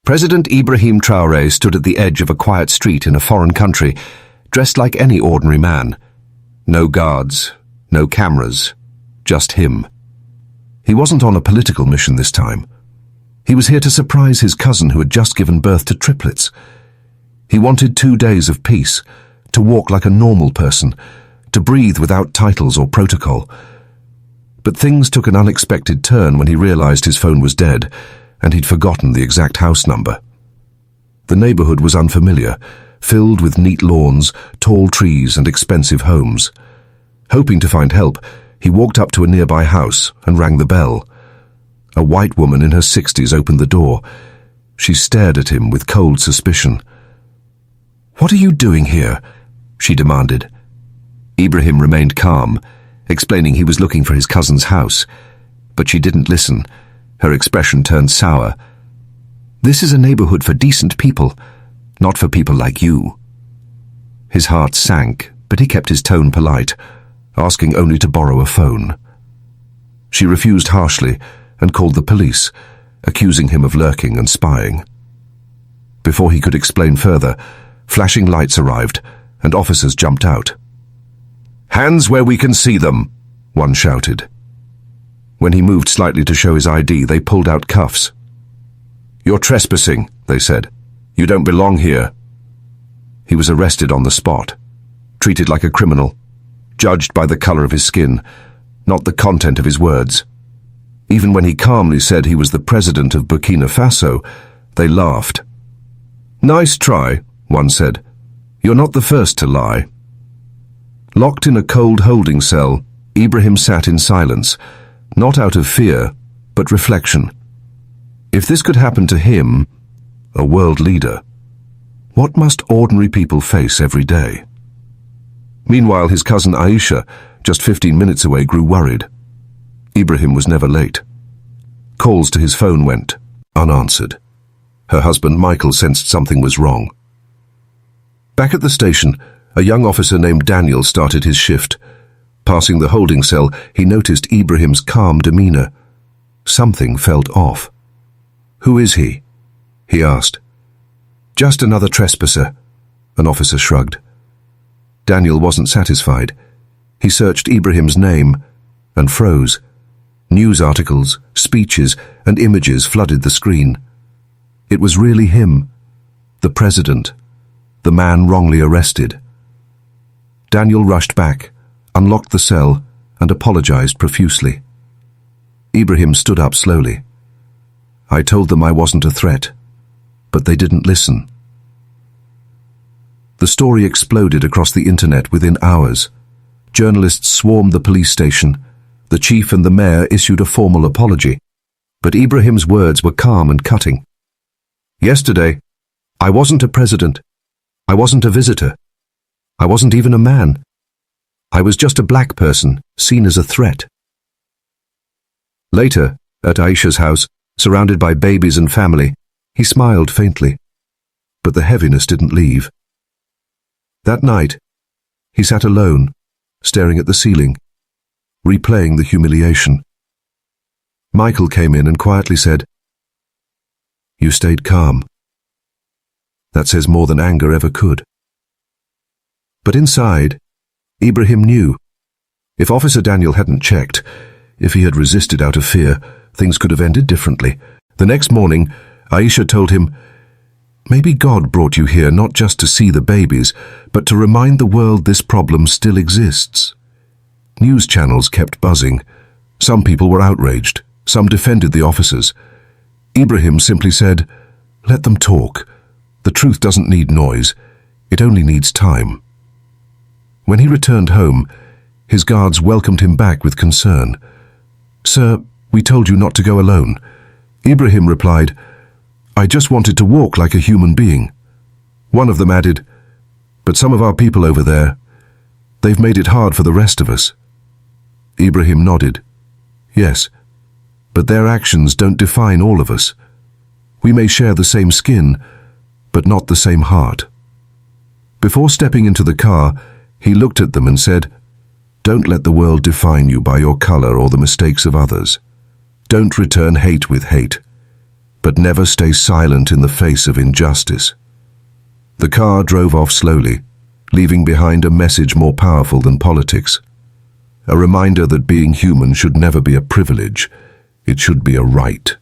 President Ibrahim Traoré stood at the edge of a quiet street in a foreign country, dressed like any ordinary man. No guards, no cameras, just him. He wasn't on a political mission this time. He was here to surprise his cousin who had just given birth to triplets. He wanted 2 days of peace, to walk like a normal person, to breathe without titles or protocol. But things took an unexpected turn when he realized his phone was dead, and he'd forgotten the exact house number. The neighborhood was unfamiliar, filled with neat lawns, tall trees, and expensive homes. Hoping to find help, he walked up to a nearby house and rang the bell. A white woman in her 60s opened the door. She stared at him with cold suspicion. "What are you doing here?" she demanded. Ibrahim remained calm, explaining he was looking for his cousin's house. But she didn't listen. Her expression turned sour. "This is a neighborhood for decent people, not for people like you." His heart sank, but he kept his tone polite, asking only to borrow a phone. She refused harshly and called the police, accusing him of lurking and spying. Before he could explain further, flashing lights arrived and officers jumped out. "Hands where we can see them," one shouted. When he moved slightly to show his ID, they pulled out cuffs. "You're trespassing," they said. "You don't belong here." He was arrested on the spot, treated like a criminal, judged by the color of his skin, not the content of his words. Even when he calmly said he was the president of Burkina Faso, they laughed. "Nice try," one said. "You're not the first to lie." Locked in a cold holding cell, Ibrahim sat in silence, not out of fear, but reflection. If this could happen to him, a world leader, what must ordinary people face every day? Meanwhile, his cousin Aisha, just 15 minutes away, grew worried. Ibrahim was never late. Calls to his phone went unanswered. Her husband Michael sensed something was wrong. Back at the station, a young officer named Daniel started his shift. Passing the holding cell, he noticed Ibrahim's calm demeanor. Something felt off. "Who is he?" he asked. "Just another trespasser," an officer shrugged. Daniel wasn't satisfied. He searched Ibrahim's name and froze. News articles, speeches, and images flooded the screen. It was really him, the president, the man wrongly arrested. Daniel rushed back, unlocked the cell, and apologized profusely. Ibrahim stood up slowly. "I told them I wasn't a threat, but they didn't listen." The story exploded across the internet within hours. Journalists swarmed the police station. The chief and the mayor issued a formal apology, but Ibrahim's words were calm and cutting. "Yesterday, I wasn't a president. I wasn't a visitor. I wasn't even a man. I was just a black person, seen as a threat." Later, at Aisha's house, surrounded by babies and family, he smiled faintly, but the heaviness didn't leave. That night, he sat alone, staring at the ceiling, replaying the humiliation. Michael came in and quietly said, "You stayed calm. That says more than anger ever could." But inside, Ibrahim knew. If Officer Daniel hadn't checked, if he had resisted out of fear, things could have ended differently. The next morning, Aisha told him, "Maybe God brought you here not just to see the babies, but to remind the world this problem still exists." News channels kept buzzing. Some people were outraged. Some defended the officers. Ibrahim simply said, "Let them talk. The truth doesn't need noise. It only needs time." When he returned home, his guards welcomed him back with concern. "Sir, we told you not to go alone." Ibrahim replied, "I just wanted to walk like a human being." One of them added, "But some of our people over there, they've made it hard for the rest of us." Ibrahim nodded. "Yes, but their actions don't define all of us. We may share the same skin, but not the same heart." Before stepping into the car, he looked at them and said, "Don't let the world define you by your color or the mistakes of others. Don't return hate with hate. but never stay silent in the face of injustice. The car drove off slowly, leaving behind a message more powerful than politics. A reminder that being human should never be a privilege, it should be a right.